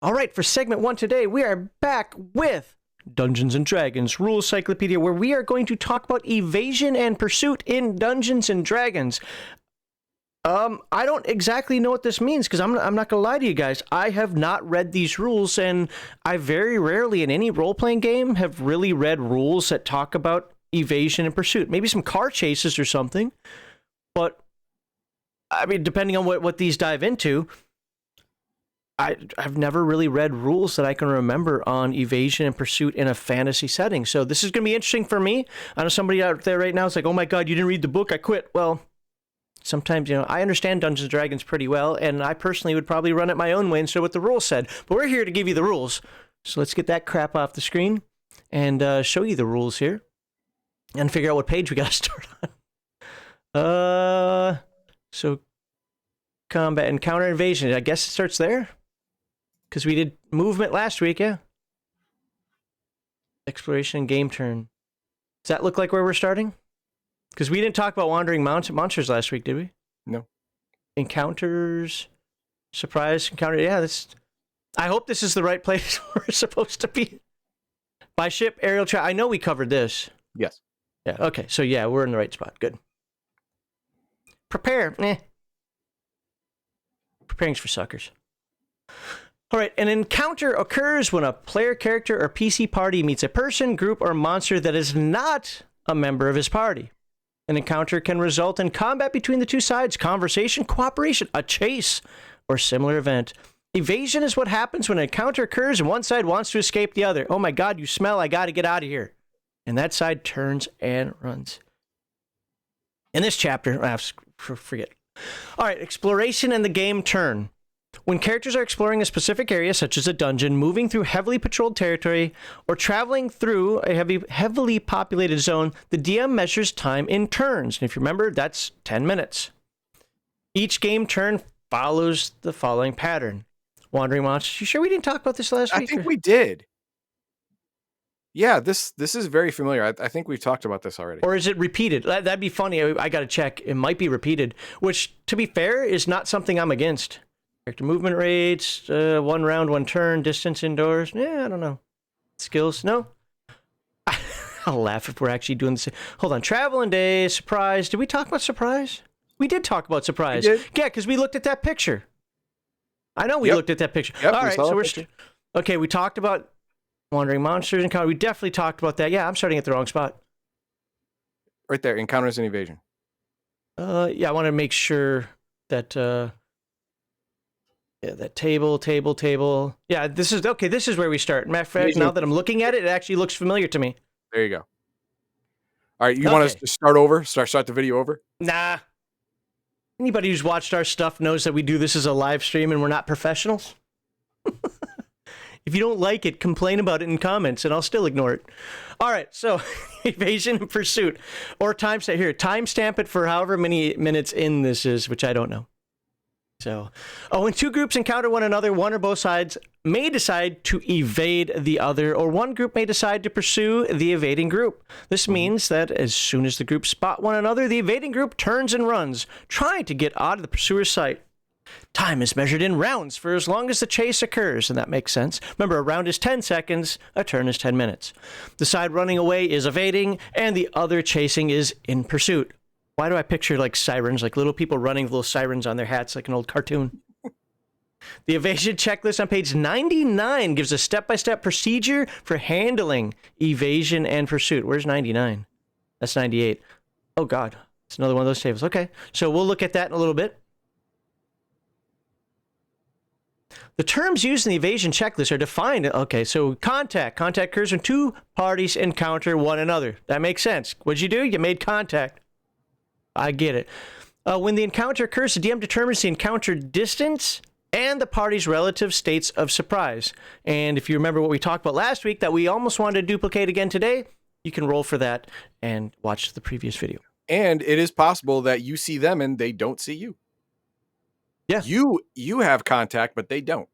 All right, for segment 1 today, we are back with Dungeons Dragons Rules Cyclopedia, where we are going to talk about evasion and pursuit in Dungeons and Dragons. I don't exactly know what this means, because I'm not going to lie to you guys. I have not read these rules, and I very rarely in any role-playing game have really read rules that talk about evasion and pursuit. Maybe some car chases or something, but, I mean, depending on what these dive into, I've never really read rules that I can remember on evasion and pursuit in a fantasy setting. So this is going to be interesting for me. I know somebody out there right now is like, oh my God, you didn't read the book, I quit. Well, sometimes, I understand Dungeons & Dragons pretty well, and I personally would probably run it my own way instead of what the rules said. But we're here to give you the rules. So let's get that crap off the screen and show you the rules here and figure out what page we got to start on. So combat and counter invasion. I guess it starts there. Because we did movement last week, yeah. Exploration and game turn. Does that look like where we're starting? Because we didn't talk about wandering monsters last week, did we? No. Encounters, surprise encounter. Yeah, I hope this is the right place we're supposed to be. By ship, aerial travel. I know we covered this. Yes. Yeah, okay. So yeah, we're in the right spot. Good. Prepare. Preparing's for suckers. All right, an encounter occurs when a player character or PC party meets a person, group, or monster that is not a member of his party. An encounter can result in combat between the two sides, conversation, cooperation, a chase, or similar event. Evasion is what happens when an encounter occurs and one side wants to escape the other. Oh my God, you smell, I gotta get out of here. And that side turns and runs. In this chapter, forget. All right, exploration and the game turn. When characters are exploring a specific area, such as a dungeon, moving through heavily patrolled territory, or traveling through a heavily populated zone, the DM measures time in turns. And if you remember, that's 10 minutes. Each game turn follows the following pattern. Wandering monsters. You sure we didn't talk about this last week? I think we did. Yeah, this is very familiar. I think we've talked about this already. Or is it repeated? That'd be funny. I got to check. It might be repeated, which, to be fair, is not something I'm against. Character movement rates, 1 round, 1 turn, distance indoors. Yeah, I don't know. Skills, no. I'll laugh if we're actually doing this. Hold on. Travel and days, surprise. Did we talk about surprise? We did talk about surprise. We did. Yeah, because we looked at that picture. I know we looked at that picture. Yep, all right, so we're okay. We talked about wandering monsters and we definitely talked about that. Yeah, I'm starting at the wrong spot. Right there, encounters and evasion. Yeah, I want to make sure that. Yeah, that table. Yeah, this is okay. This is where we start. Matter of fact, now that I'm looking at it, it actually looks familiar to me. There you go. All right, you want us to start over? Start the video over? Nah. Anybody who's watched our stuff knows that we do this as a live stream and we're not professionals. If you don't like it, complain about it in comments and I'll still ignore it. All right, so evasion and pursuit. Or timestamp it for however many minutes in this is, which I don't know. So, when two groups encounter one another, one or both sides may decide to evade the other, or one group may decide to pursue the evading group. This means that as soon as the groups spot one another, the evading group turns and runs, trying to get out of the pursuer's sight. Time is measured in rounds for as long as the chase occurs, and that makes sense. Remember, a round is 10 seconds, a turn is 10 minutes. The side running away is evading, and the other chasing is in pursuit. Why do I picture like sirens, like little people running with little sirens on their hats like an old cartoon? The evasion checklist on page 99 gives a step-by-step procedure for handling evasion and pursuit. Where's 99? That's 98. Oh, God. It's another one of those tables. Okay, so we'll look at that in a little bit. The terms used in the evasion checklist are defined. Okay, so contact. Contact occurs when two parties encounter one another. That makes sense. What'd you do? You made contact. I get it. When the encounter occurs, the DM determines the encounter distance and the party's relative states of surprise. And if you remember what we talked about last week that we almost wanted to duplicate again today, you can roll for that and watch the previous video. And it is possible that you see them and they don't see you. Yeah. You have contact, but they don't.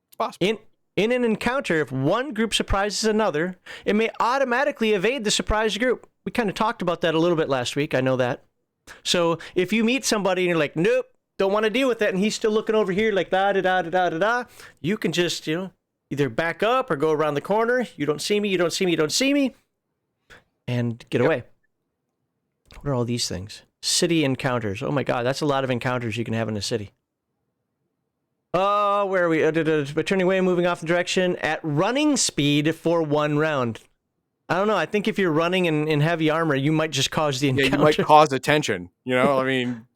It's possible. In an encounter, if one group surprises another, it may automatically evade the surprised group. We kind of talked about that a little bit last week. I know that. So if you meet somebody and you're like, nope, don't want to deal with that, and he's still looking over here like da-da-da-da-da-da, you can just, either back up or go around the corner. You don't see me, you don't see me, you don't see me, and get away. What are all these things? City encounters. Oh my god, that's a lot of encounters you can have in a city. Where are we? By turning away and moving off the direction at running speed for 1 round. I don't know. I think if you're running in heavy armor, you might just cause the encounter. Yeah, you might cause attention. I mean,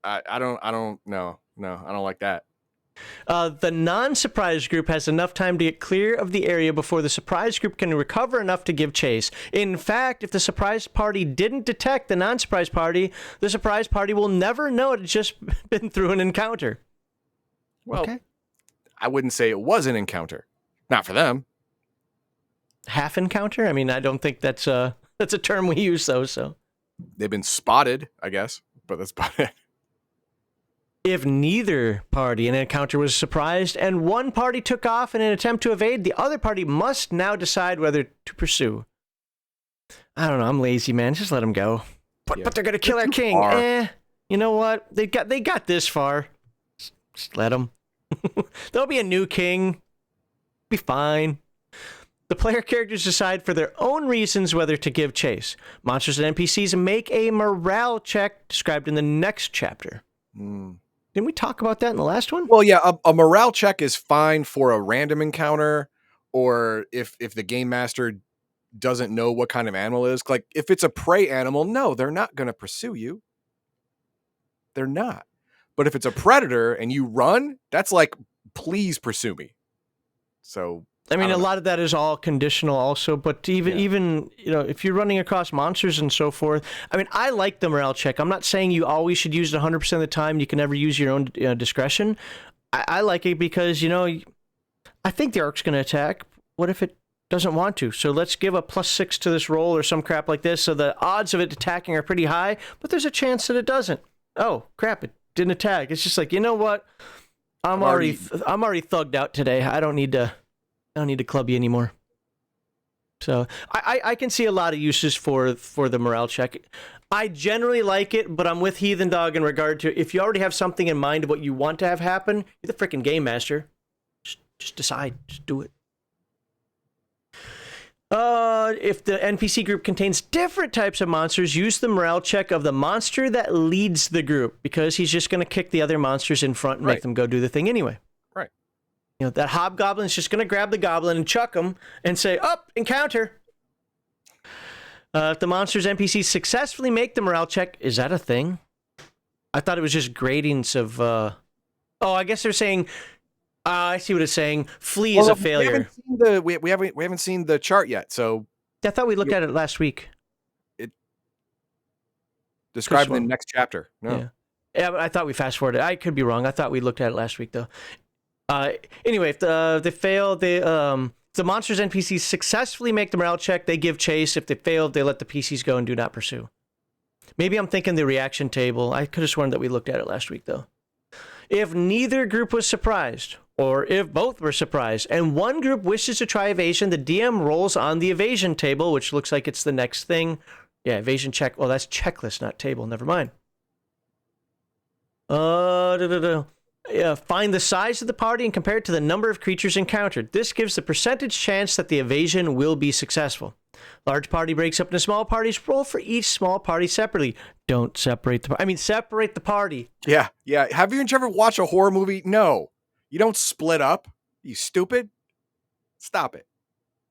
I don't know. No, I don't like that. The non-surprise group has enough time to get clear of the area before the surprise group can recover enough to give chase. In fact, if the surprise party didn't detect the non-surprise party, the surprise party will never know it had just been through an encounter. Well, okay. I wouldn't say it was an encounter. Not for them. Half encounter? I mean, I don't think that's a term we use, though, so. They've been spotted, I guess, but that's about it. If neither party in an encounter was surprised and one party took off in an attempt to evade, the other party must now decide whether to pursue. I don't know. I'm lazy, man. Just let them go. But they're going to kill our king. You know what? They got this far. Just let them. There'll be a new king. Be fine. The player characters decide for their own reasons whether to give chase. Monsters and NPCs make a morale check described in the next chapter. Didn't we talk about that in the last one? Well, yeah, a morale check is fine for a random encounter, or if the game master doesn't know what kind of animal it is. Like, if it's a prey animal, no, they're not going to pursue you. They're not. But if it's a predator and you run, that's like, please pursue me. So, I mean, a lot of that is all conditional also, but even if you're running across monsters and so forth, I mean, I like the morale check. I'm not saying you always should use it 100% of the time. You can never use your own discretion. I like it because, I think the orc's going to attack. What if it doesn't want to? So let's give a +6 to this roll or some crap like this. So the odds of it attacking are pretty high, but there's a chance that it doesn't. Oh, crap, it didn't attack. It's just like, you know what? I'm already thugged out today. I don't need to club you anymore. So I can see a lot of uses for the morale check. I generally like it, but I'm with Heathen Dog in regard to if you already have something in mind of what you want to have happen, you're the freaking game master. Just decide. Just do it. If the NPC group contains different types of monsters, use the morale check of the monster that leads the group, because he's just going to kick the other monsters in front and make them go do the thing anyway. Right. That hobgoblin's just going to grab the goblin and chuck him and say, "Up, encounter." If the monster's NPCs successfully make the morale check, is that a thing? I thought it was just gradings of. I guess they're saying. I see what it's saying. Flee is a failure. We haven't seen the chart yet, so. I thought we looked at it last week. It described in the next chapter. No. Yeah, but I thought we fast forwarded. I could be wrong. I thought we looked at it last week, though. Anyway, if they fail, the monsters NPCs successfully make the morale check, they give chase. If they fail, they let the PCs go and do not pursue. Maybe I'm thinking the reaction table. I could have sworn that we looked at it last week, though. If neither group was surprised, or if both were surprised, and one group wishes to try evasion, the DM rolls on the evasion table, which looks like it's the next thing. Yeah, evasion check. Well, that's checklist, not table. Never mind. Find the size of the party and compare it to the number of creatures encountered. This gives the percentage chance that the evasion will be successful. Large party breaks up into small parties. Roll for each small party separately. Don't separate separate the party. Yeah. Have you ever watched a horror movie? No. You don't split up. You stupid. Stop it.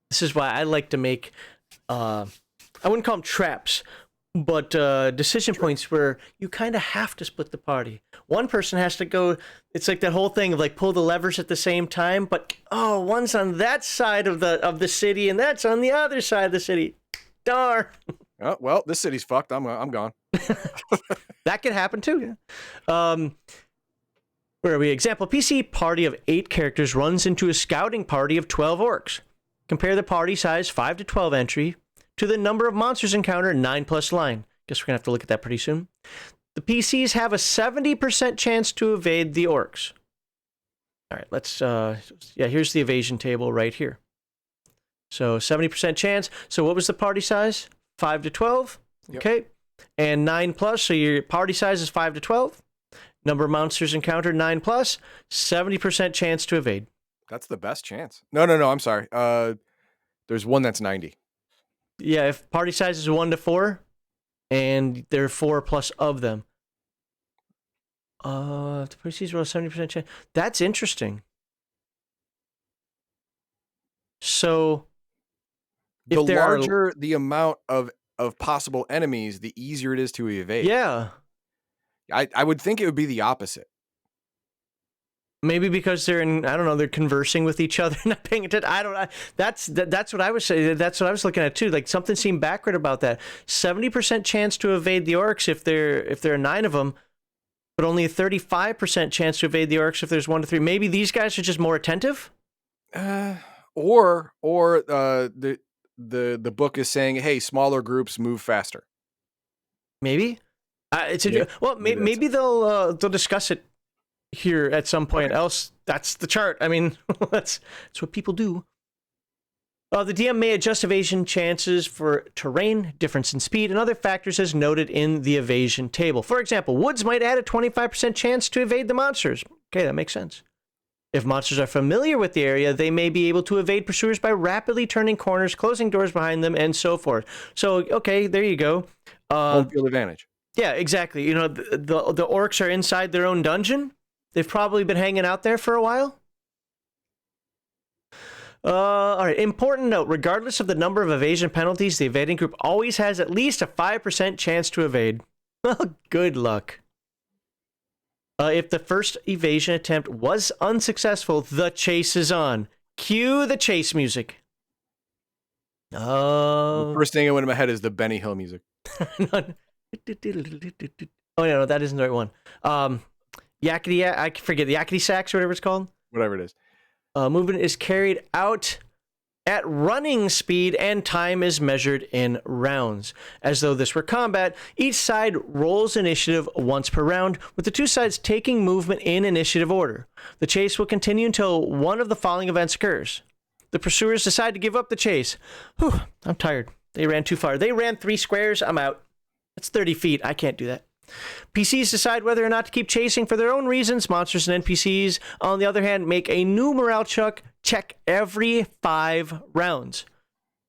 This is why I like to make, I wouldn't call them traps, but decision points where you kind of have to split the party. One person has to go, it's like that whole thing of like pull the levers at the same time, but one's on that side of the city and that's on the other side of the city. Darn. Oh, well, this city's fucked. I'm gone. That could happen too. Where are we? Example, PC party of 8 characters runs into a scouting party of 12 orcs. Compare the party size 5 to 12 entry to the number of monsters encountered 9+ line. Guess we're going to have to look at that pretty soon. The PCs have a 70% chance to evade the orcs. All right, let's, here's the evasion table right here. So 70% chance. So what was the party size? 5 to 12? Yep. Okay. and 9 plus, so your party size is 5 to 12. Number of monsters encountered 9 plus, 70% chance to evade. That's the best chance. No, I'm sorry. There's one that's 90. Yeah, if party size is 1 to 4, and there are 4 plus of them. The party roll 70% chance. That's interesting. So, The larger the amount of possible enemies, the easier it is to evade. Yeah. I would think it would be the opposite. Maybe because they're conversing with each other, not paying attention. I don't know. That's what I was saying. That's what I was looking at too. Like something seemed backward about that. 70% chance to evade the orcs if there are 9 of them, but only a 35% chance to evade the orcs if there's 1 to 3. Maybe these guys are just more attentive. Or the book is saying, hey, smaller groups move faster. Maybe. Maybe they'll discuss it here at some point. Okay. Else, that's the chart. I mean, that's what people do. The DM may adjust evasion chances for terrain, difference in speed, and other factors as noted in the evasion table. For example, woods might add a 25% chance to evade the monsters. Okay, that makes sense. If monsters are familiar with the area, they may be able to evade pursuers by rapidly turning corners, closing doors behind them, and so forth. So, okay, there you go. Home field advantage. Yeah, exactly. You know, the orcs are inside their own dungeon. They've probably been hanging out there for a while. All right, important note. Regardless of the number of evasion penalties, the evading group always has at least a 5% chance to evade. Well, good luck. If the first evasion attempt was unsuccessful, the chase is on. Cue the chase music. The first thing that went in my head is the Benny Hill music. Oh, no, that isn't the right one. Yakety, I forget, the yakety sax or whatever it's called. Whatever it is. Movement is carried out at running speed, and time is measured in rounds. As though this were combat, each side rolls initiative once per round, with the 2 sides taking movement in initiative order. The chase will continue until one of the following events occurs. The pursuers decide to give up the chase. Whew, I'm tired. They ran too far. They ran 3 squares. I'm out. That's 30 feet. I can't do that. PCs decide whether or not to keep chasing for their own reasons. Monsters and NPCs, on the other hand, make a new morale check every 5 rounds.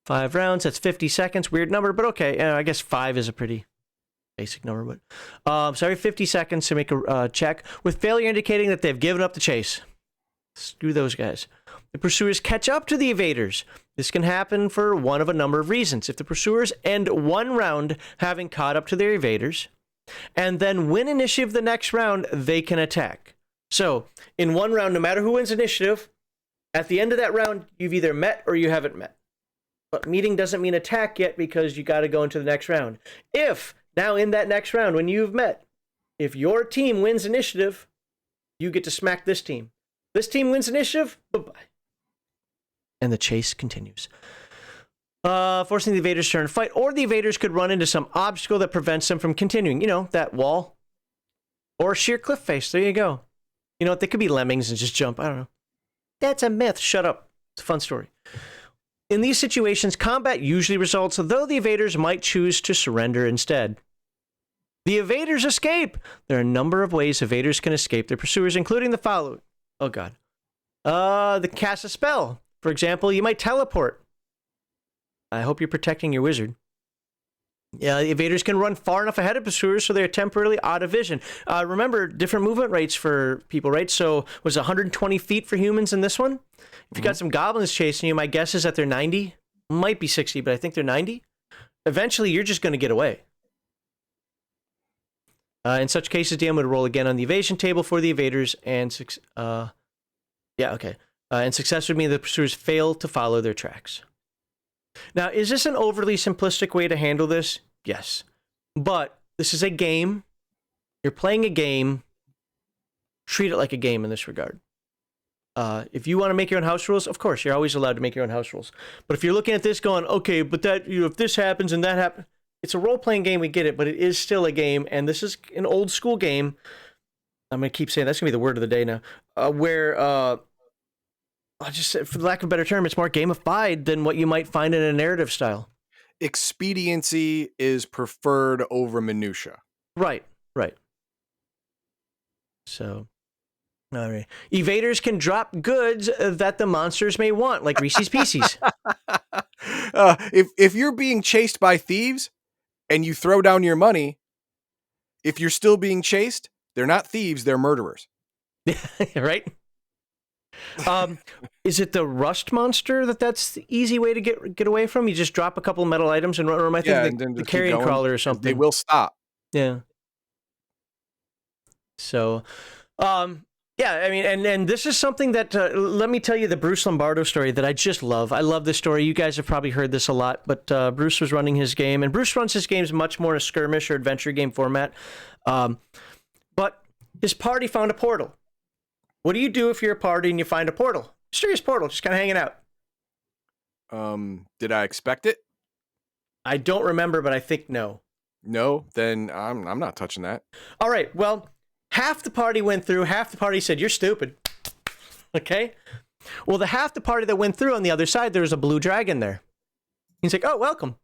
5 rounds, that's 50 seconds. Weird number, but okay. I guess 5 is a pretty basic number. But so every 50 seconds to make a check, with failure indicating that they've given up the chase. Screw those guys. The pursuers catch up to the evaders. This can happen for one of a number of reasons. If the pursuers end one round having caught up to their evaders, and then win initiative the next round, they can attack. So, in one round, no matter who wins initiative, at the end of that round, you've either met or you haven't met. But meeting doesn't mean attack yet because you got to go into the next round. If, now in that next round, when you've met, if your team wins initiative, you get to smack this team. This team wins initiative, bye-bye. And the chase continues. Forcing the evaders to turn and fight, or the evaders could run into some obstacle that prevents them from continuing. You know, that wall. Or sheer cliff face. There you go. You know what? They could be lemmings and just jump. I don't know. That's a myth. Shut up. It's a fun story. In these situations, combat usually results, though the evaders might choose to surrender instead. The evaders escape. There are a number of ways evaders can escape their pursuers, including the following. Oh, God. The cast a spell. For example, you might teleport. I hope you're protecting your wizard. Yeah, the evaders can run far enough ahead of pursuers so they're temporarily out of vision. Remember, different movement rates for people, right? So was it 120 feet for humans in this one? If you got some goblins chasing you, my guess is that they're 90. Might be 60, but I think they're 90. Eventually, you're just going to get away. In such cases, DM would roll again on the evasion table for the evaders, and and success would mean the pursuers fail to follow their tracks. Now, is this an overly simplistic way to handle this? Yes. But this is a game. You're playing a game. Treat it like a game in this regard. If you want to make your own house rules, of course, you're always allowed to make your own house rules. But if you're looking at this going, okay, but that, if this happens and that happens, it's a role-playing game, we get it, but it is still a game, and this is an old school game. I'm going to keep saying that's going to be the word of the day now, where I just said, for lack of a better term, it's more gamified than what you might find in a narrative style. expediency is preferred over minutia. Right. So, all right. Evaders can drop goods that the monsters may want, like Reese's Pieces. If you're being chased by thieves and you throw down your money, if you're still being chased, they're not thieves, they're murderers. Right? Is it the rust monster that's the easy way to get away from? You just drop a couple of metal items and run, or am I thinking the carrion crawler or something? They will stop. Yeah. So, yeah, I mean, and this is something that, let me tell you the Bruce Lombardo story that I just love. I love this story. You guys have probably heard this a lot, but Bruce was running his game, and Bruce runs his games much more in a skirmish or adventure game format. But his party found a portal. What do you do if you're a party and you find a portal? Mysterious portal, just kind of hanging out. Did I expect it? I don't remember, but I think no. No, then I'm not touching that. All right, well, half the party went through, half the party said, you're stupid. Okay? Well, the half the party that went through on the other side, there was a blue dragon there. He's like, oh, welcome.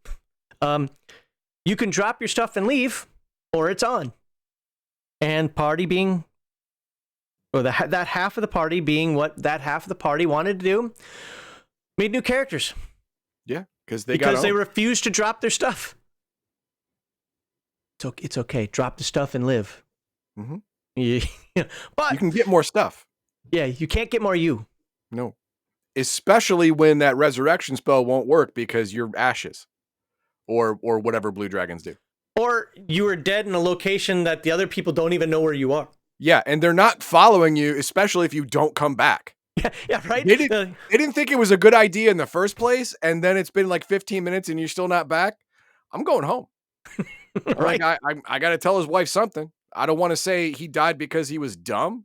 You can drop your stuff and leave, or it's on. And party being, or that half of the party being what that half of the party wanted to do, made new characters. Yeah, because they refused to drop their stuff. It's okay. Drop the stuff and live. Mm-hmm. Yeah. But you can get more stuff. Yeah, you can't get more you. No. Especially when that resurrection spell won't work because you're ashes. Or whatever blue dragons do. Or you are dead in a location that the other people don't even know where you are. Yeah, and they're not following you, especially if you don't come back. Yeah, right? They didn't think it was a good idea in the first place, and then it's been like 15 minutes and you're still not back. I'm going home. Right? Like, I got to tell his wife something. I don't want to say he died because he was dumb,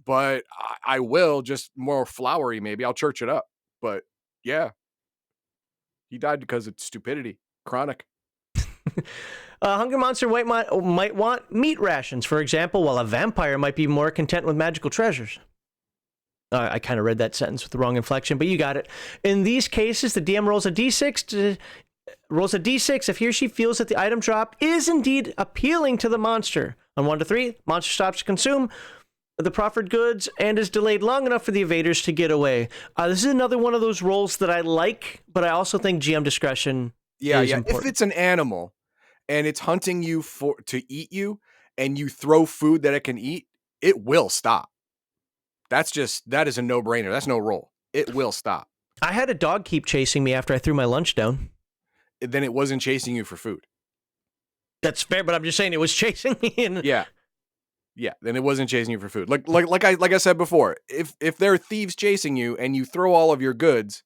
but I will, just more flowery maybe. I'll church it up. But yeah, he died because of stupidity. Chronic. Hungry monster might want meat rations, for example, while a vampire might be more content with magical treasures. I kind of read that sentence with the wrong inflection, but you got it. In these cases, the DM rolls a d6 if he or she feels that the item drop is indeed appealing to the monster. On 1 to 3, monster stops to consume the proffered goods and is delayed long enough for the evaders to get away. This is another one of those rolls that I like, but I also think GM discretion is important. If it's an animal and it's hunting you to eat you, and you throw food that it can eat, it will stop. That is a no-brainer. That's no roll. It will stop. I had a dog keep chasing me after I threw my lunch down. Then it wasn't chasing you for food. That's fair, but I'm just saying it was chasing me. Yeah. Then it wasn't chasing you for food. Like I said before, if there are thieves chasing you and you throw all of your goods,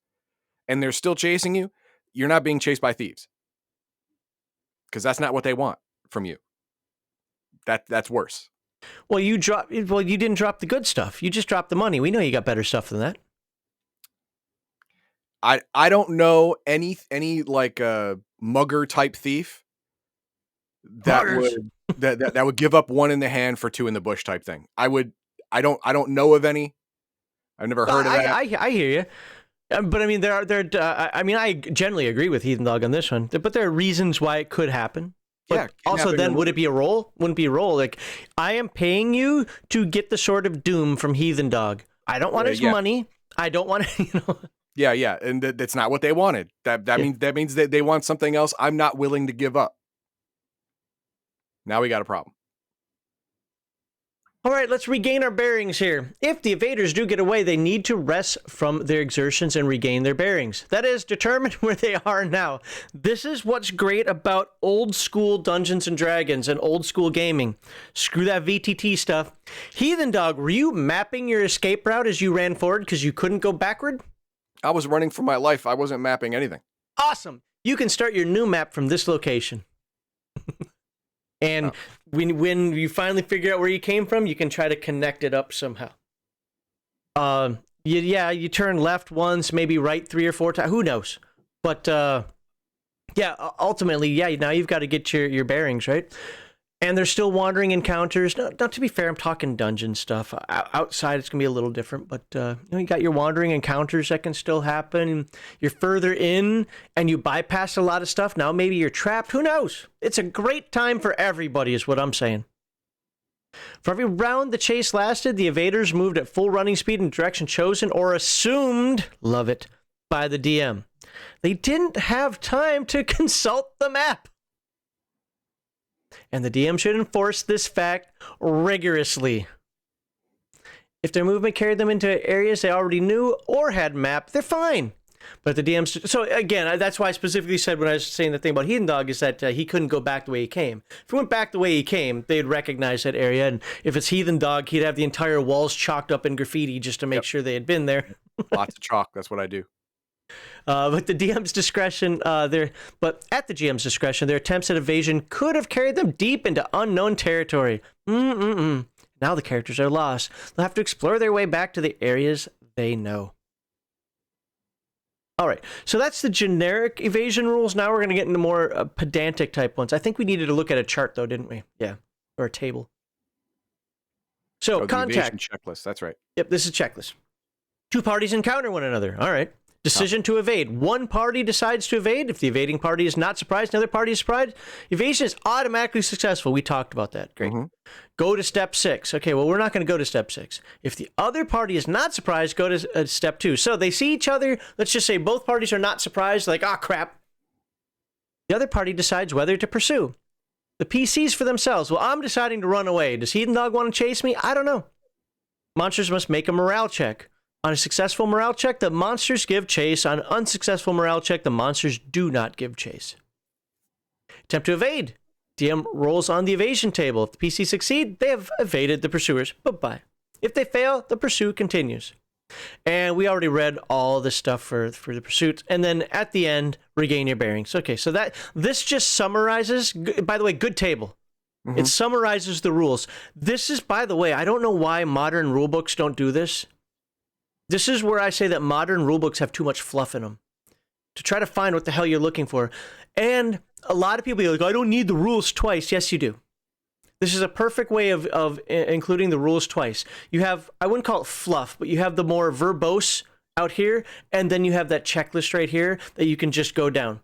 and they're still chasing you, you're not being chased by thieves. Because that's not what they want from you. That's worse. Well, you didn't drop the good stuff. You just dropped the money. We know you got better stuff than that. I don't know any like mugger type thief that would give up 1 in the hand for 2 in the bush type thing. I don't know of any. I've never heard of that. I hear you. But I mean, I generally agree with Heathen Dog on this one, but there are reasons why it could happen. But also, then would it be a roll? Wouldn't be a roll. Like, I am paying you to get the Sword of Doom from Heathen Dog. I don't want his money. I don't want to, Yeah, and that's not what they wanted. That means that they want something else I'm not willing to give up. Now we got a problem. All right, let's regain our bearings here. If the evaders do get away, they need to rest from their exertions and regain their bearings. That is, determine where they are now. This is what's great about old school Dungeons and Dragons and old school gaming. Screw that VTT stuff. Heathen Dog, were you mapping your escape route as you ran forward because you couldn't go backward? I was running for my life. I wasn't mapping anything. Awesome. You can start your new map from this location. And when you finally figure out where you came from, you can try to connect it up somehow. You turn left once, maybe right 3 or 4 times. Who knows? But ultimately, now you've got to get your bearings, right? And there's still wandering encounters. Now, to be fair, I'm talking dungeon stuff. Outside, it's going to be a little different, but you got your wandering encounters that can still happen. You're further in, and you bypass a lot of stuff. Now, maybe you're trapped. Who knows? It's a great time for everybody, is what I'm saying. For every round the chase lasted, the evaders moved at full running speed in the direction chosen or assumed, love it, by the DM. They didn't have time to consult the map. And the DM should enforce this fact rigorously. If their movement carried them into areas they already knew or had mapped, they're fine. But the DMs... So again, that's why I specifically said when I was saying the thing about Heathen Dog is that he couldn't go back the way he came. If he went back the way he came, they'd recognize that area. And if it's Heathen Dog, he'd have the entire walls chalked up in graffiti just to make sure they had been there. Lots of chalk. That's what I do. But the DM's discretion, at the GM's discretion, their attempts at evasion could have carried them deep into unknown territory. Now the characters are lost. They'll have to explore their way back to the areas they know. All right, so that's the generic evasion rules. Now we're going to get into more pedantic type ones. I think we needed to look at a chart, though, didn't we? Yeah, or a table. So, contact. Checklist, that's right. Yep, this is a checklist. Two parties encounter one another. All right. Decision to evade. One party decides to evade. If the evading party is not surprised, another party is surprised. Evasion is automatically successful. We talked about that. Great. Go to step 6. Okay, well, we're not going to go to step 6. If the other party is not surprised, go to step 2. So they see each other. Let's just say both parties are not surprised. Like, ah, crap. The other party decides whether to pursue. The PCs for themselves. Well, I'm deciding to run away. Does Heathen Dog want to chase me? I don't know. Monsters must make a morale check. On a successful morale check, the monsters give chase. On an unsuccessful morale check, the monsters do not give chase. Attempt to evade. DM rolls on the evasion table. If the PC succeed, they have evaded the pursuers. Bye-bye. If they fail, the pursuit continues. And we already read all the stuff for the pursuit. And then at the end, regain your bearings. Okay, so this just summarizes. By the way, good table. It summarizes the rules. This is, by the way, I don't know why modern rulebooks don't do this. This is where I say that modern rulebooks have too much fluff in them to try to find what the hell you're looking for. And a lot of people are like, I don't need the rules twice. Yes, you do. This is a perfect way of including the rules twice. You have, I wouldn't call it fluff, but you have the more verbose out here, and then you have that checklist right here that you can just go down.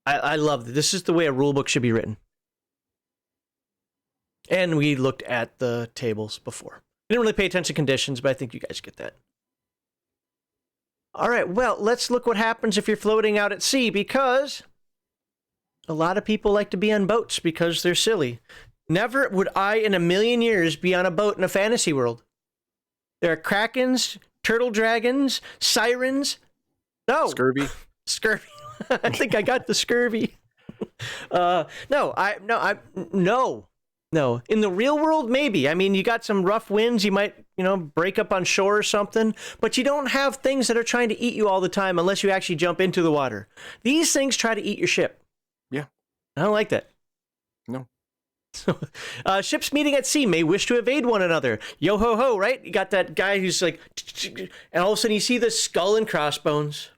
I love it. This is the way a rulebook should be written. And we looked at the tables before. We didn't really pay attention to conditions, but I think you guys get that. All right, well, let's look what happens if you're floating out at sea, because a lot of people like to be on boats because they're silly. Never would I in a million years be on a boat in a fantasy world. There are krakens, turtle dragons, sirens. No. Scurvy. Scurvy. I think I got the scurvy. No. In the real world, maybe. I mean, you got some rough winds. You might, break up on shore or something. But you don't have things that are trying to eat you all the time unless you actually jump into the water. These things try to eat your ship. Yeah. I don't like that. No. So, ships meeting at sea may wish to evade one another. Yo ho ho, right? You got that guy who's like, and all of a sudden you see the skull and crossbones.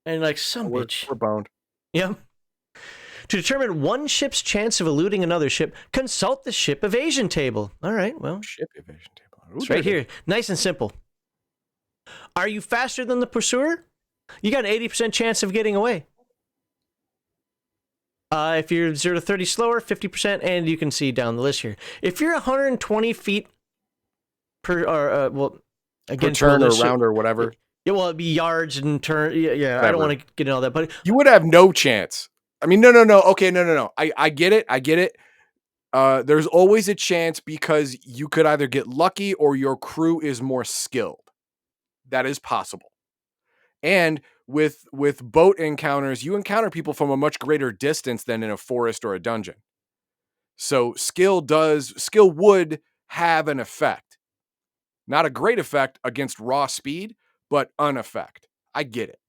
And like, bitch. We're boned. Yeah. To determine one ship's chance of eluding another ship, consult the ship evasion table. All right, well. Ship evasion table. Ooh, it's right here. Nice and simple. Are you faster than the pursuer? You got an 80% chance of getting away. If you're 0 to 30 slower, 50%, and you can see down the list here. If you're 120 feet per turn or round or whatever. Yeah, well, it'd be yards and turn. Yeah, I don't want to get into all that, but you would have no chance. I mean, no. Okay, no. I get it. There's always a chance because you could either get lucky or your crew is more skilled. That is possible. And with boat encounters, you encounter people from a much greater distance than in a forest or a dungeon. So skill would have an effect. Not a great effect against raw speed, but an effect. I get it.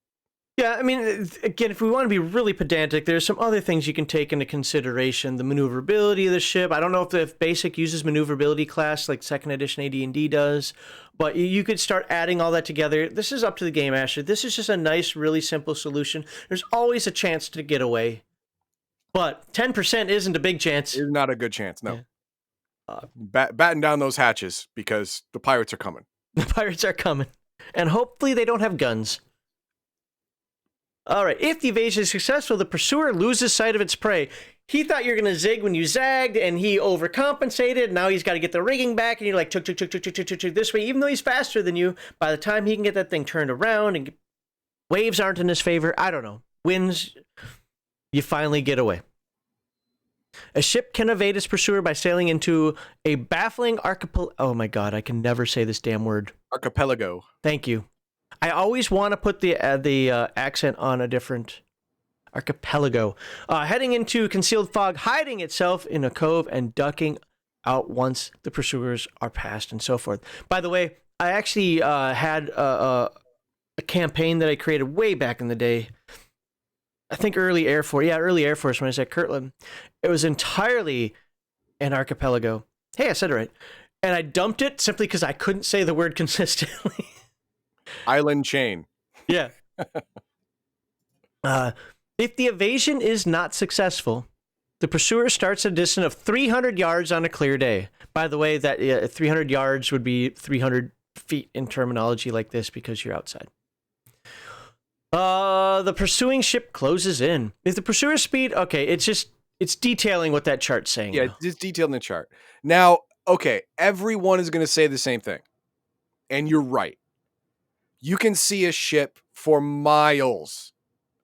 Yeah, I mean, again, if we want to be really pedantic, there's some other things you can take into consideration. The maneuverability of the ship. I don't know if Basic uses maneuverability class like 2nd edition AD&D does, but you could start adding all that together. This is up to the Game Master. This is just a nice, really simple solution. There's always a chance to get away. But 10% isn't a big chance. It's not a good chance. No. Yeah. Batten down those hatches because the pirates are coming. The pirates are coming. And hopefully they don't have guns. All right. If the evasion is successful, the pursuer loses sight of its prey. He thought you were going to zig when you zagged, and he overcompensated. Now he's got to get the rigging back, and you're like, chuk, this way. Even though he's faster than you, by the time he can get that thing turned around, and waves aren't in his favor, I don't know. Winds, you finally get away. A ship can evade its pursuer by sailing into a baffling archipelago. Oh my God, I can never say this damn word. Archipelago. Thank you. I always want to put the accent on a different archipelago. Heading into concealed fog, hiding itself in a cove, and ducking out once the pursuers are past, and so forth. By the way, I actually had a campaign that I created way back in the day. I think early Air Force. Yeah, early Air Force when I was at Kirtland. It was entirely an archipelago. Hey, I said it right. And I dumped it simply because I couldn't say the word consistently. Island chain. Yeah. If the evasion is not successful, the pursuer starts at a distance of 300 yards on a clear day. By the way, that 300 yards would be 300 feet in terminology like this because you're outside. The pursuing ship closes in. If the pursuer's speed, okay, it's detailing what that chart's saying. Yeah, now. it's detailing the chart. Now, okay, everyone is going to say the same thing. And you're right. You can see a ship for miles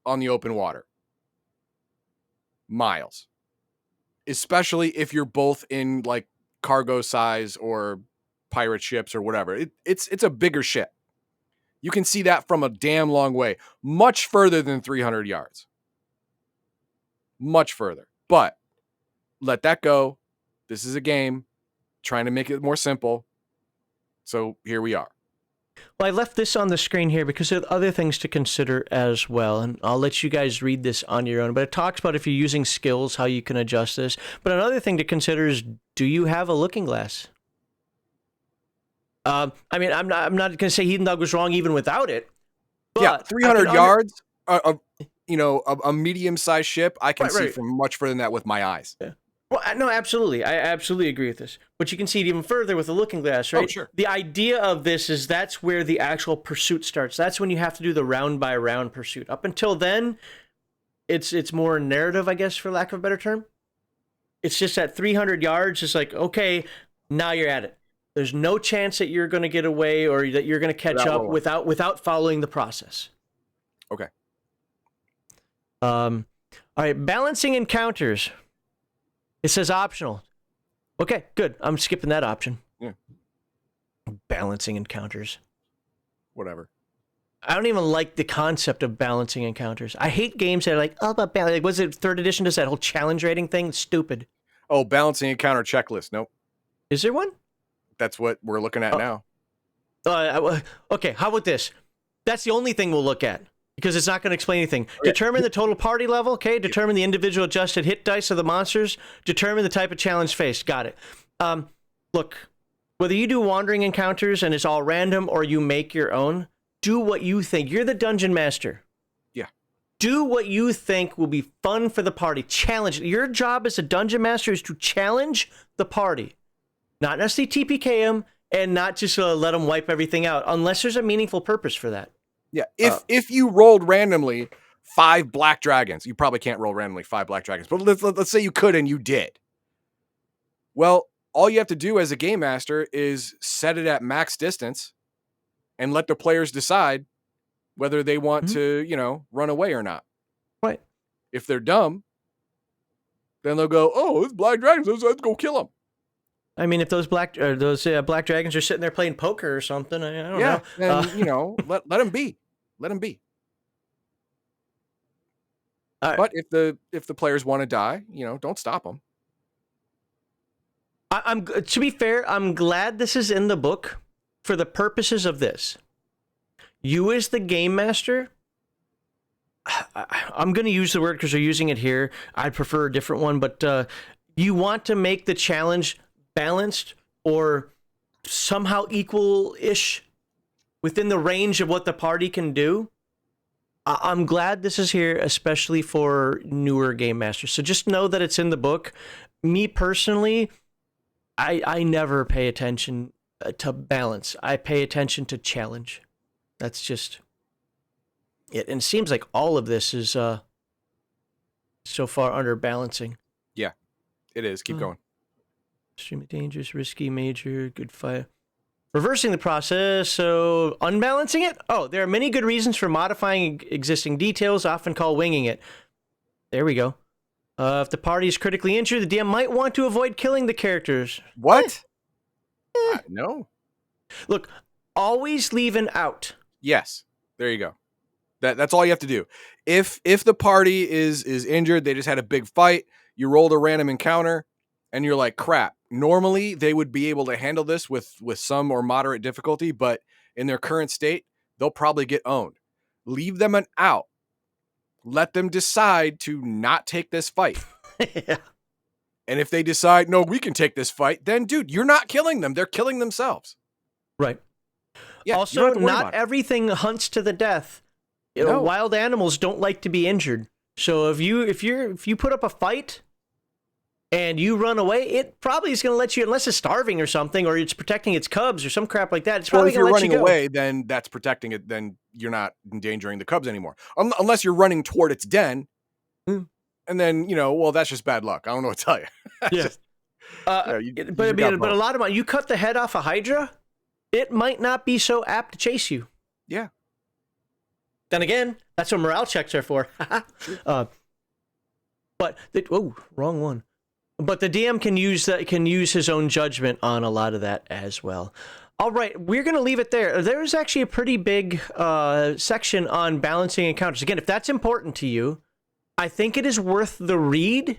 on the open water. Miles. Especially if you're both in like cargo size or pirate ships or whatever. It's a bigger ship. You can see that from a damn long way. Much further than 300 yards. Much further. But let that go. This is a game. Trying to make it more simple. So here we are. Well, I left this on the screen here because there are other things to consider as well, and I'll let you guys read this on your own. But it talks about if you're using skills, how you can adjust this. But another thing to consider is, do you have a looking glass? I mean, I'm not going to say Heathen Dog was wrong even without it. But yeah, 300 yards, a medium-sized ship, I can see from much further than that with my eyes. Yeah. Well, no, absolutely. I absolutely agree with this. But you can see it even further with the looking glass, right? Oh, sure. The idea of this is that's where the actual pursuit starts. That's when you have to do the round-by-round pursuit. Up until then, it's more narrative, I guess, for lack of a better term. It's just at 300 yards, it's like, okay, now you're at it. There's no chance that you're going to get away or that you're going to catch up without following the process. Okay. All right, balancing encounters. It says optional. Okay, good. I'm skipping that option. Yeah. Balancing encounters. Whatever. I don't even like the concept of balancing encounters. I hate games that are like, oh, about balance. Like, was it 3rd edition? Does that whole challenge rating thing? It's stupid. Oh, balancing encounter checklist. Nope. Is there one? That's what we're looking at now. Okay, how about this? That's the only thing we'll look at because it's not going to explain anything. Determine the total party level, okay? Determine the individual adjusted hit dice of the monsters. Determine the type of challenge faced. Got it. Look, whether you do wandering encounters and it's all random or you make your own, do what you think. You're the dungeon master. Yeah. Do what you think will be fun for the party. Challenge. Your job as a dungeon master is to challenge the party. Not necessarily TPK them and not just let them wipe everything out unless there's a meaningful purpose for that. Yeah. If you rolled randomly 5 black dragons, you probably can't roll randomly 5 black dragons, but let's say you could and you did. Well, all you have to do as a game master is set it at max distance and let the players decide whether they want to, run away or not. Right. If they're dumb, then they'll go, oh, it's black dragons. Let's go kill them. I mean, if those black dragons are sitting there playing poker or something, I don't know. Yeah, then, let them be. Let them be. But if the players want to die, don't stop them. To be fair, I'm glad this is in the book for the purposes of this. You as the game master, I'm going to use the word because they're using it here. I'd prefer a different one, but you want to make the challenge balanced or somehow equal-ish within the range of what the party can do. I'm glad this is here, especially for newer game masters. So just know that it's in the book. Me personally, I never pay attention to balance. I pay attention to challenge. That's just it. And it seems like all of this is so far under balancing. Yeah, it is. Keep going. Extremely dangerous, risky, major, good fight. Reversing the process, so unbalancing it? Oh, there are many good reasons for modifying existing details, often called winging it. There we go. If the party is critically injured, the DM might want to avoid killing the characters. What? No. Look, always leave an out. Yes. There you go. That's all you have to do. If the party is injured, they just had a big fight, you rolled a random encounter, and you're like, crap. Normally, they would be able to handle this with some or moderate difficulty, but in their current state, they'll probably get owned. Leave them an out. Let them decide to not take this fight. Yeah. And if they decide, no, we can take this fight, then, dude, you're not killing them. They're killing themselves. Right. Yeah, also, not everything hunts to the death. You know, No. wild animals don't like to be injured. So if you put up a fight and you run away, it probably is going to let you, unless it's starving or something, or it's protecting its cubs or some crap like that. It's Well, probably if going you're to let you running go. away, then that's protecting it. Then you're not endangering the cubs anymore. Unless you're running toward its den. Mm. And then, well, that's just bad luck. I don't know what to tell you. Yeah. But a lot of you cut the head off a hydra, it might not be so apt to chase you. Yeah. Then again, that's what morale checks are for. Wrong one. But the DM can use his own judgment on a lot of that as well. All right, we're going to leave it there. There's actually a pretty big section on balancing encounters. Again, if that's important to you, I think it is worth the read.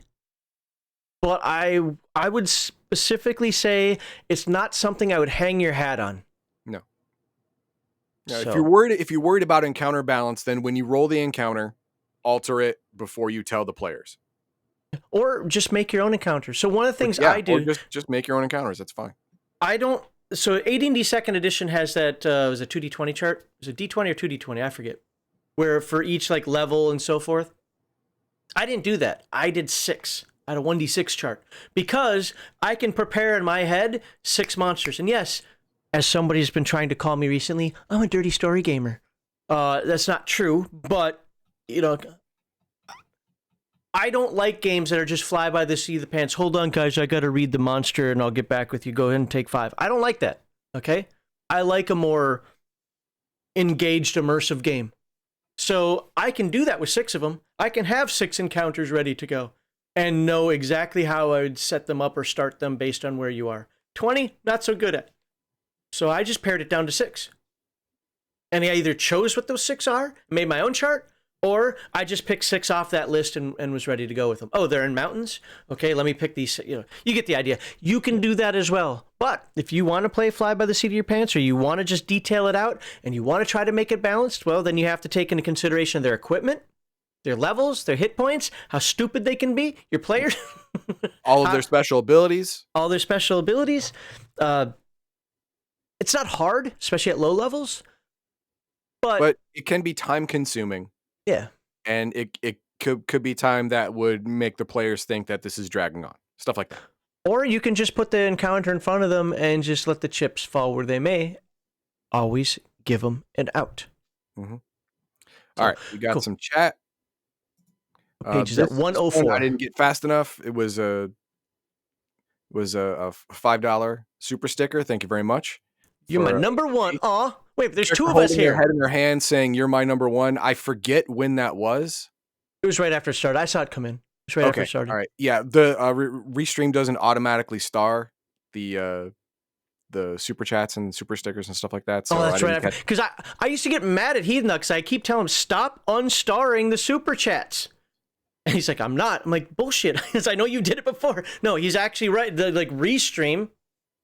But I would specifically say it's not something I would hang your hat on. No. So, If you're worried about encounter balance, then when you roll the encounter, alter it before you tell the players. or just make your own encounters. So one of the things I do, or just make your own encounters. That's fine. I don't. So AD&D Second Edition has that was a 2d20 chart. Was it D20 or 2d20? I forget. Where for each like level and so forth. I didn't do that. I did 6 out of 1d6 chart because I can prepare in my head 6 monsters. And yes, as somebody's been trying to call me recently, I'm a dirty story gamer. That's not true, but I don't like games that are just fly by the seat of the pants. Hold on, guys, I got to read the monster and I'll get back with you. Go ahead and take 5. I don't like that, okay? I like a more engaged, immersive game. So I can do that with 6 of them. I can have 6 encounters ready to go and know exactly how I would set them up or start them based on where you are. 20, not so good at. So I just pared it down to 6. And I either chose what those 6 are, made my own chart, or I just picked 6 off that list and was ready to go with them. Oh, they're in mountains? Okay, let me pick these. You get the idea. You can do that as well. But if you want to play fly by the seat of your pants, or you want to just detail it out, and you want to try to make it balanced, well, then you have to take into consideration their equipment, their levels, their hit points, how stupid they can be, your players. All of their special abilities. All their special abilities. It's not hard, especially at low levels. But it can be time consuming. Yeah. And it could be time that would make the players think that this is dragging on. Stuff like that. Or you can just put the encounter in front of them and just let the chips fall where they may. Always give them an out. Mm-hmm. All right. We got some chat. Page is at 104. I didn't get fast enough. It was a $5 super sticker. Thank you very much. You're my number one. Aw. Wait, there's 2 of us holding here. Their head in their hand saying, "You're my number one." I forget when that was. It was right after it started. I saw it come in. It was right after it started. All right. Yeah. The Restream doesn't automatically star the super chats and super stickers and stuff like that. So that's right. Because I used to get mad at Heathen because I keep telling him, stop unstarring the super chats. And he's like, I'm not. I'm like, bullshit. Because I know you did it before. No, he's actually right. Restream,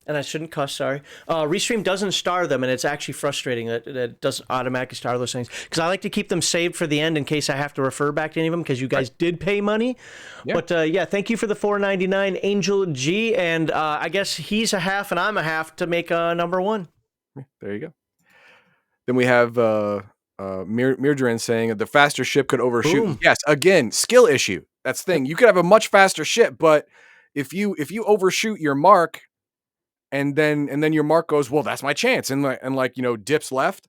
and I shouldn't cuss, sorry. Restream doesn't star them, and it's actually frustrating that it doesn't automatically star those things. Because I like to keep them saved for the end in case I have to refer back to any of them, because you guys did pay money. Yeah. But thank you for the $4.99, Angel G. And I guess he's a half and I'm a half to make number one. There you go. Then we have Mirjarin saying the faster ship could overshoot. Boom. Yes, again, skill issue. That's the thing. You could have a much faster ship, but if you overshoot your mark and then your mark goes, well, that's my chance, and like dips left,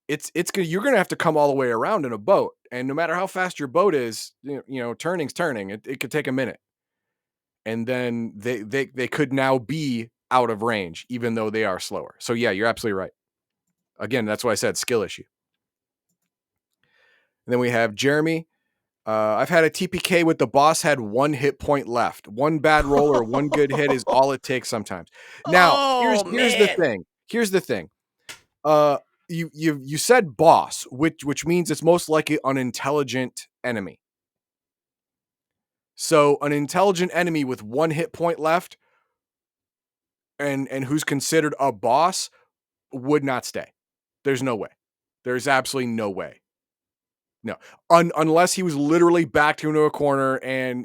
you're gonna have to come all the way around in a boat, and no matter how fast your boat is, turning's turning. It could take a minute, and then they could now be out of range, even though they are slower. So yeah, you're absolutely right. Again, that's why I said skill issue. And then we have Jeremy. I've had a TPK with the boss had 1 hit point left. One bad roll or one good hit is all it takes sometimes. Now, here's the thing. Here's the thing. You said boss, which means it's most likely an intelligent enemy. So an intelligent enemy with 1 hit point left and who's considered a boss would not stay. There's no way. There's absolutely no way. No, unless he was literally backed into a corner, and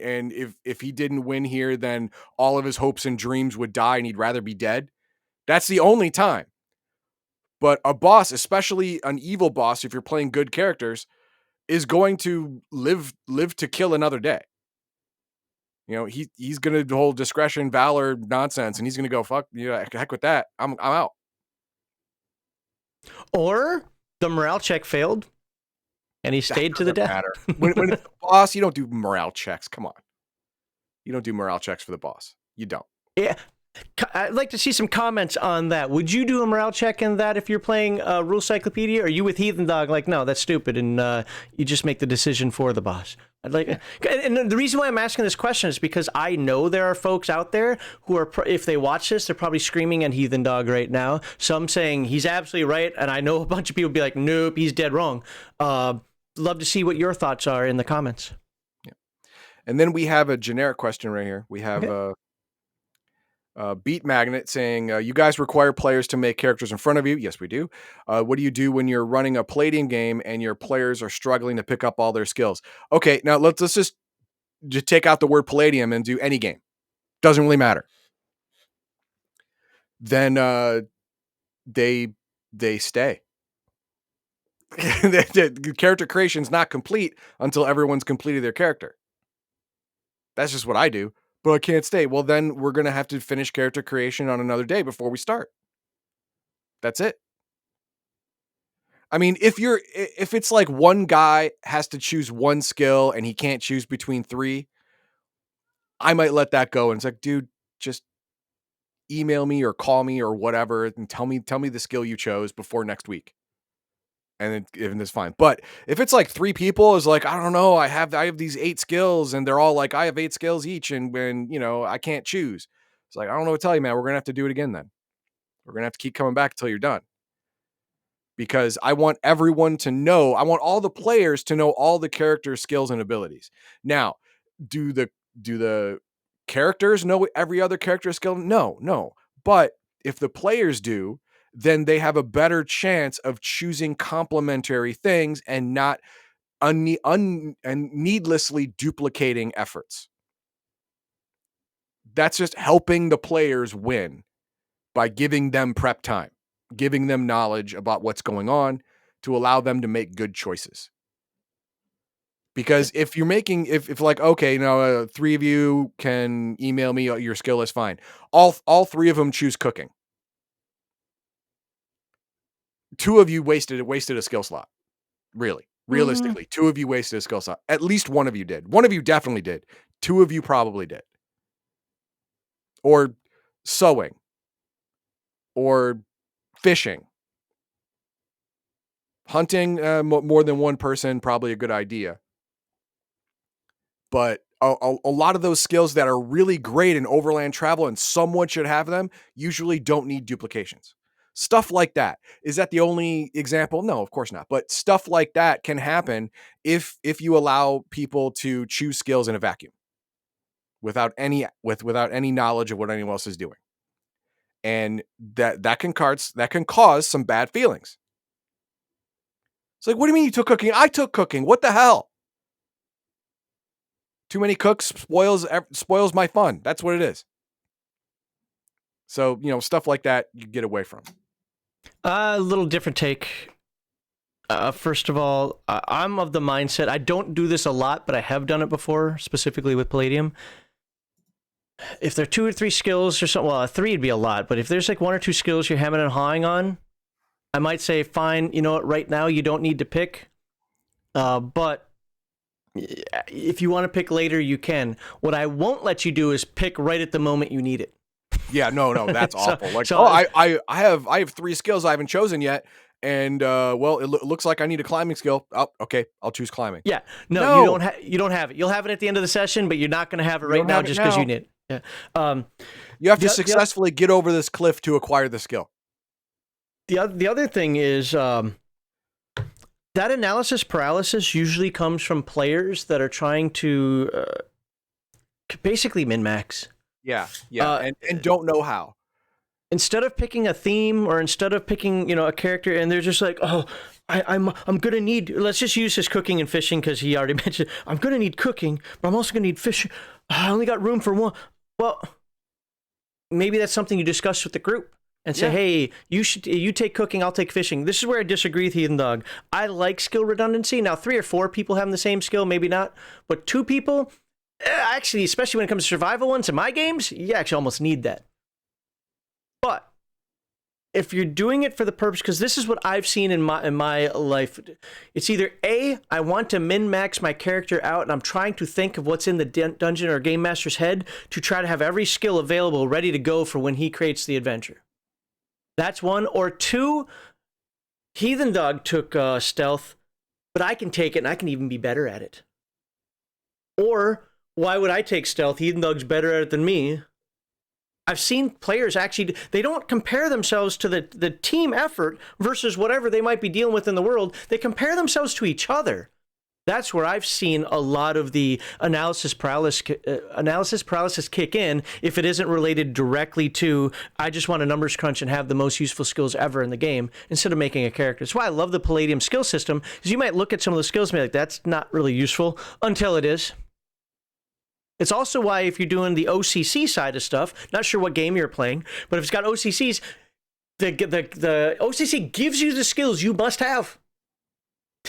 if he didn't win here, then all of his hopes and dreams would die, and he'd rather be dead. That's the only time. But a boss, especially an evil boss, if you're playing good characters, is going to live to kill another day. He's gonna hold discretion, valor, nonsense, and he's gonna go fuck heck with that. I'm out. Or the morale check failed. And he stayed to the death. When it's the boss, you don't do morale checks. Come on. You don't do morale checks for the boss. You don't. Yeah. I'd like to see some comments on that. Would you do a morale check in that if you're playing Rules Cyclopedia? Or are you with Heathen Dog like, no, that's stupid, and you just make the decision for the boss? And the reason why I'm asking this question is because I know there are folks out there who are, if they watch this, they're probably screaming at Heathen Dog right now. Some saying he's absolutely right, and I know a bunch of people be like, nope, he's dead wrong. Love to see what your thoughts are in the comments. Yeah. And then we have a generic question right here. We have Beat Magnet saying, you guys require players to make characters in front of you. Yes, we do. What do you do when you're running a Palladium game and your players are struggling to pick up all their skills? Okay, now let's just take out the word Palladium and do any game. Doesn't really matter. Then they stay. The character creation is not complete until everyone's completed their character. That's just what I do, but I can't stay. Well, then we're going to have to finish character creation on another day before we start. That's it. I mean, if it's like one guy has to choose one skill and he can't choose between 3, I might let that go. And it's like, dude, just email me or call me or whatever and tell me the skill you chose before next week. And it's fine. But if it's like 3 people, is like, I don't know, I have these 8 skills, and they're all like, I have 8 skills each, and when I can't choose. It's like, I don't know what to tell you, man. We're gonna have to do it again then. We're gonna have to keep coming back until you're done. Because I want everyone to know, I want all the players to know all the character skills and abilities. Now, do the characters know every other character skill? No. But if the players do, then they have a better chance of choosing complementary things and not and needlessly duplicating efforts. That's just helping the players win by giving them prep time, giving them knowledge about what's going on to allow them to make good choices. Because if you're making, if like, okay, 3 of you can email me your skill is fine. All 3 of them choose cooking. 2 of you wasted a skill slot. Really. Realistically, 2 of you wasted a skill slot. At least 1 of you did. 1 of you definitely did. 2 of you probably did. Or sewing. Or fishing. Hunting, more than 1 person, probably a good idea. But a lot of those skills that are really great in overland travel and someone should have them usually don't need duplications. Stuff like that. Is that the only example? No, of course not. But stuff like that can happen if you allow people to choose skills in a vacuum without any knowledge of what anyone else is doing. And that can cause some bad feelings. It's like, what do you mean you took cooking? I took cooking. What the hell? Too many cooks spoils my fun. That's what it is. So, stuff like that you get away from. A little different take. First of all, I'm of the mindset, I don't do this a lot, but I have done it before, specifically with Palladium. If there are 2 or 3 skills or something, well, 3 would be a lot, but if there's like 1 or 2 skills you're hemming and hawing on, I might say, fine, you know what, right now you don't need to pick. But if you want to pick later, you can. What I won't let you do is pick right at the moment you need it. Yeah, no, that's awful. Like, so I have 3 skills I haven't chosen yet, and well, it looks like I need a climbing skill. Oh, okay, I'll choose climbing. Yeah, no. You don't have it. You'll have it at the end of the session, but you're not going to have it right now just because you need it. Yeah. You have to successfully get over this cliff to acquire the skill. The other thing is that analysis paralysis usually comes from players that are trying to basically min-max. Yeah, and don't know how. Instead of picking a theme or instead of picking, a character, and they're just like, oh, I'm gonna need. Let's just use his cooking and fishing because he already mentioned I'm gonna need cooking, but I'm also gonna need fishing. I only got room for one. Well, maybe that's something you discuss with the group and say, hey, you take cooking, I'll take fishing. This is where I disagree with Heathen Dog. I like skill redundancy. Now, 3 or 4 people having the same skill, maybe not, but 2 people, actually, especially when it comes to survival ones in my games, you actually almost need that. But if you're doing it for the purpose, because this is what I've seen in my life, it's either A, I want to min-max my character out, and I'm trying to think of what's in the dungeon or game master's head to try to have every skill available ready to go for when he creates the adventure. That's 1. Or 2, Heathen Dog took stealth, but I can take it and I can even be better at it. Or why would I take stealth? Heathen Dog's better at it than me. I've seen players actually, they don't compare themselves to the team effort versus whatever they might be dealing with in the world. They compare themselves to each other. That's where I've seen a lot of the analysis paralysis kick in if it isn't related directly to, I just want a numbers crunch and have the most useful skills ever in the game instead of making a character. That's why I love the Palladium skill system, because you might look at some of the skills and be like, that's not really useful until it is. It's also why if you're doing the OCC side of stuff, not sure what game you're playing, but if it's got OCCs, the OCC gives you the skills you must have.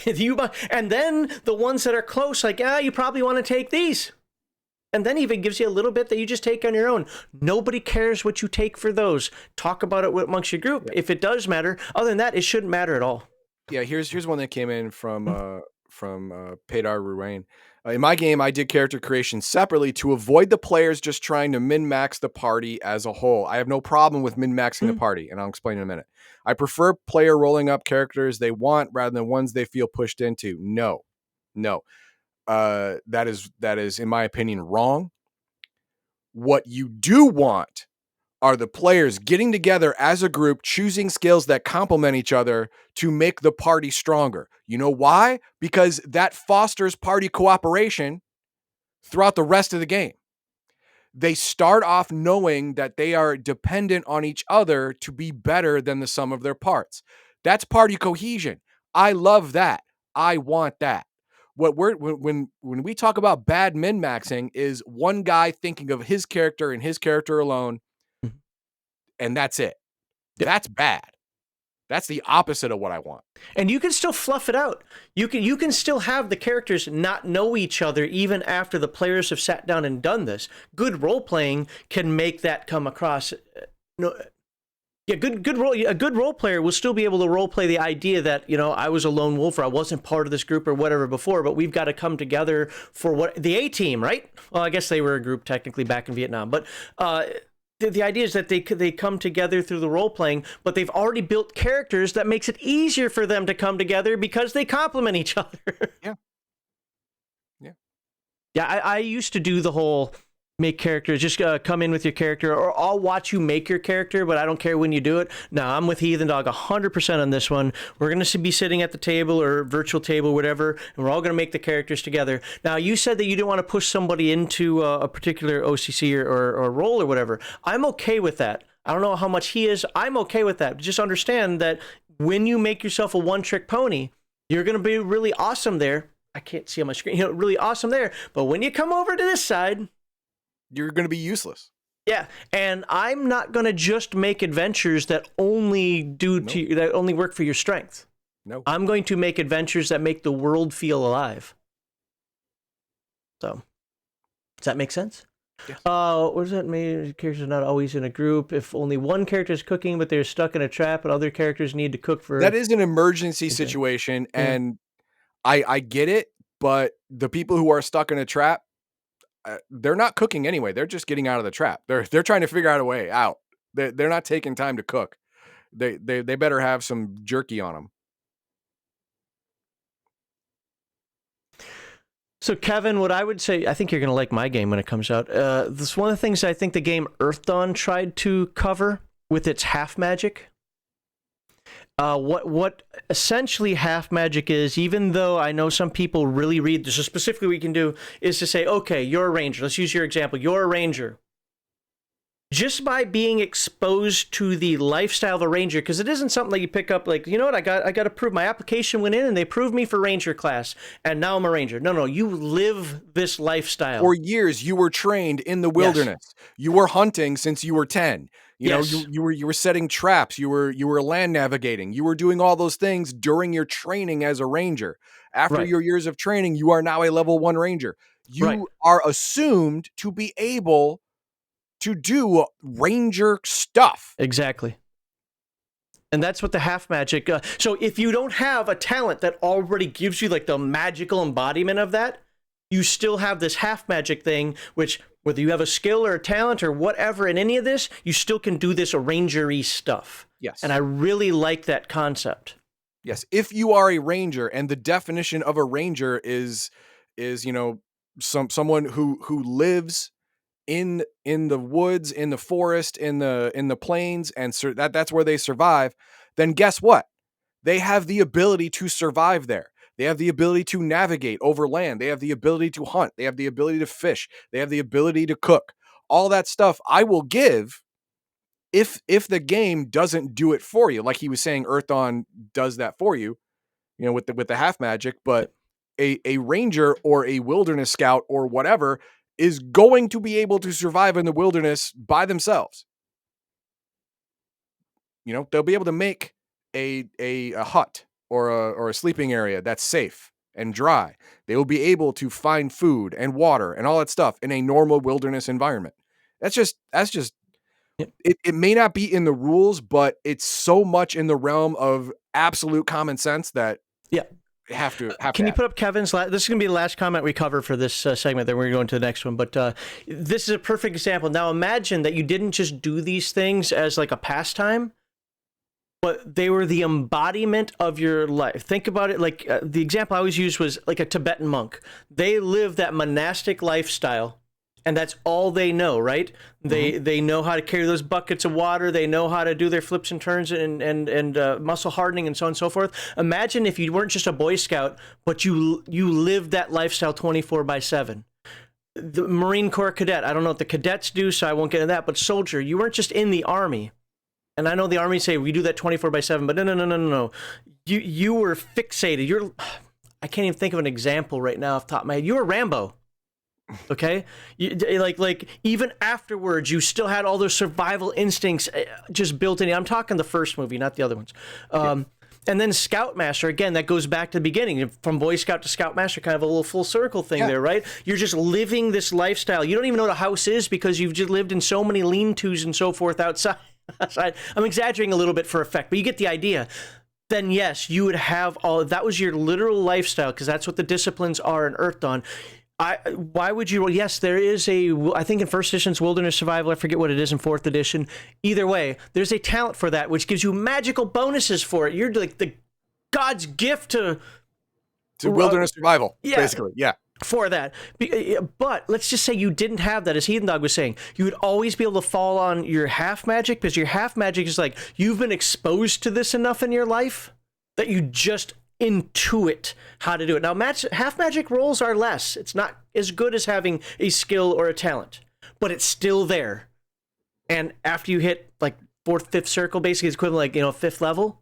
And then the ones that are close, like, you probably want to take these. And then even gives you a little bit that you just take on your own. Nobody cares what you take for those. Talk about it amongst your group. If it does matter, other than that, it shouldn't matter at all. Yeah, here's one that came in from Pedar Ruane. In my game, I did character creation separately to avoid the players just trying to min-max the party as a whole. I have no problem with min-maxing the party, and I'll explain in a minute. I prefer player rolling up characters they want rather than ones they feel pushed into. No. That is, in my opinion, wrong. What you do want are the players getting together as a group, choosing skills that complement each other to make the party stronger. You know why? Because that fosters party cooperation throughout the rest of the game. They start off knowing that they are dependent on each other to be better than the sum of their parts. That's party cohesion. I love that. I want that. When we talk about bad min-maxing is one guy thinking of his character and his character alone, and that's it. That's bad. That's the opposite of what I want. And you can still fluff it out. You can still have the characters not know each other even after the players have sat down and done this. Good role playing can make that come across. A good role player will still be able to role play the idea that, I was a lone wolf or I wasn't part of this group or whatever before, but we've got to come together for what the A team, right? Well, I guess they were a group technically back in Vietnam, but the idea is that they come together through the role playing, but they've already built characters that makes it easier for them to come together because they complement each other. Yeah. I used to do the whole make characters, just come in with your character, or I'll watch you make your character, but I don't care when you do it. No, I'm with Heathen Dog 100% on this one. We're going to be sitting at the table or virtual table, whatever, and we're all going to make the characters together. Now, you said that you didn't want to push somebody into a particular OCC or role or whatever. I'm okay with that. I don't know how much he is. I'm okay with that. Just understand that when you make yourself a one-trick pony, you're going to be really awesome there. I can't see on my screen. Really awesome there. But when you come over to this side, you're going to be useless. Yeah, and I'm not going to just make adventures that only that only work for your strength. No. I'm going to make adventures that make the world feel alive. So, does that make sense? Yes. What does that mean? Characters are not always in a group. If only one character is cooking, but they're stuck in a trap, and other characters need to cook for. That is an emergency Okay. situation, Yeah. and I get it, but the people who are stuck in a trap, they're not cooking anyway. They're just getting out of the trap. They're trying to figure out a way out. They're not taking time to cook. They better have some jerky on them. So, Kevin, what I would say, I think you're going to like my game when it comes out. This is one of the things I think the game Earth Dawn tried to cover with its half magic. What essentially half magic is, even though I know some people really read this, so specifically what you can do is to say, okay, you're a ranger. Let's use your example. You're a ranger. Just by being exposed to the lifestyle of a ranger, because it isn't something that you pick up like, you know what, I got to prove my application went in and they approved me for ranger class and now I'm a ranger. No, you live this lifestyle. For years, you were trained in the wilderness. Yes. You were hunting since you were 10. You know, you were setting traps. You were land navigating. You were doing all those things during your training as a ranger. After your years of training, you are now a level 1 ranger. You are assumed to be able to do ranger stuff. Exactly. And that's what the half magic. So if you don't have a talent that already gives you like the magical embodiment of that, you still have this half magic thing, which whether you have a skill or a talent or whatever in any of this, you still can do this rangery stuff. Yes. And I really like that concept. Yes. If you are a ranger, and the definition of a ranger is you know, someone who lives in the woods, in the forest, in the plains, and that's where they survive, then guess what? They have the ability to survive there. They have the ability to navigate over land. They have the ability to hunt. They have the ability to fish. They have the ability to cook. All that stuff I will give if the game doesn't do it for you. Like he was saying, Earth Dawn does that for you, you know, with the half magic, but a ranger or a wilderness scout or whatever is going to be able to survive in the wilderness by themselves. You know, they'll be able to make a hut or a sleeping area that's safe and dry. They will be able to find food and water and all that stuff in a normal wilderness environment. That's just it may not be in the rules, but it's so much in the realm of absolute common sense that have to. Can you put up Kevin's this is going to be the last comment we cover for this segment, then we're going to go into the next one, but this is a perfect example. Now imagine that you didn't just do these things as like a pastime, but they were the embodiment of your life. Think about it like the example I always used was like a Tibetan monk. They live that monastic lifestyle, and that's all they know, right? They know how to carry those buckets of water. They know how to do their flips and turns and muscle hardening and so on and so forth. Imagine if you weren't just a Boy Scout, but you lived that lifestyle 24/7. The Marine Corps cadet, I don't know what the cadets do, so I won't get into that, but soldier, you weren't just in the Army. And I know the Army say we do that 24/7, but no. You were fixated. I can't even think of an example right now off the top of my head. You were Rambo. Okay, like even afterwards, you still had all those survival instincts just built in. I'm talking the first movie, not the other ones. And then Scoutmaster, again, that goes back to the beginning, from Boy Scout to Scoutmaster, kind of a little full circle thing there, right? You're just living this lifestyle. You don't even know what a house is because you've just lived in so many lean-tos and so forth outside. I'm exaggerating a little bit for effect, but you get the idea. Then yes, you would have all that was your literal lifestyle, because that's what the disciplines are in Earth Dawn. Why would you? Yes, there is I think in first edition's Wilderness Survival, I forget what it is in fourth edition. Either way, there's a talent for that, which gives you magical bonuses for it. You're like the God's gift to wilderness survival, basically. Yeah. For that. But let's just say you didn't have that, as Heathen Dog was saying. You would always be able to fall on your half magic, because your half magic is like you've been exposed to this enough in your life that you just intuit how to do it. Now, half magic rolls are less. It's not as good as having a skill or a talent, but it's still there. And after you hit like fourth, fifth circle, basically it's equivalent, like, fifth level,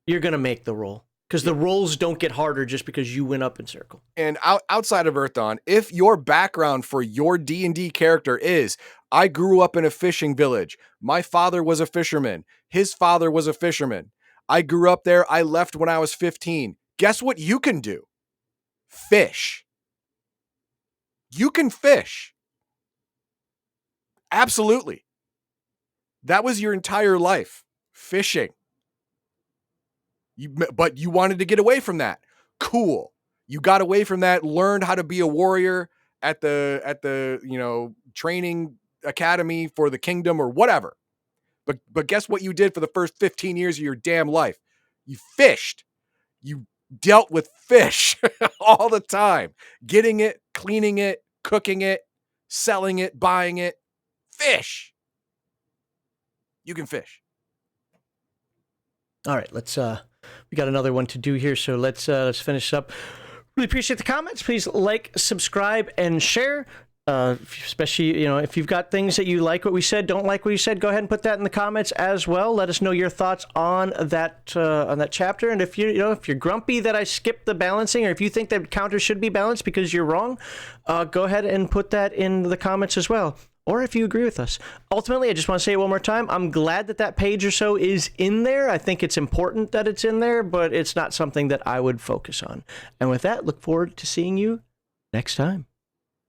you're going to make the roll. Because the rolls don't get harder just because you went up in circle. And outside of Earth Dawn, if your background for your D&D character is, I grew up in a fishing village, my father was a fisherman, his father was a fisherman, I grew up there. I left when I was 15. Guess what you can do? Fish. You can fish. Absolutely. That was your entire life, fishing. But you wanted to get away from that. Cool. You got away from that, learned how to be a warrior at the training academy for the kingdom or whatever. But guess what you did for the first 15 years of your damn life? You fished. You dealt with fish all the time. Getting it, cleaning it, cooking it, selling it, buying it. Fish. You can fish. All right, we got another one to do here, so let's finish up. Really appreciate the comments. Please like, subscribe, and share. Especially, if you've got things that you like what we said, don't like what you said, go ahead and put that in the comments as well. Let us know your thoughts on that chapter. And if if you're grumpy that I skipped the balancing, or if you think that counters should be balanced because you're wrong, go ahead and put that in the comments as well. Or if you agree with us. Ultimately, I just want to say it one more time. I'm glad that page or so is in there. I think it's important that it's in there, but it's not something that I would focus on. And with that, look forward to seeing you next time.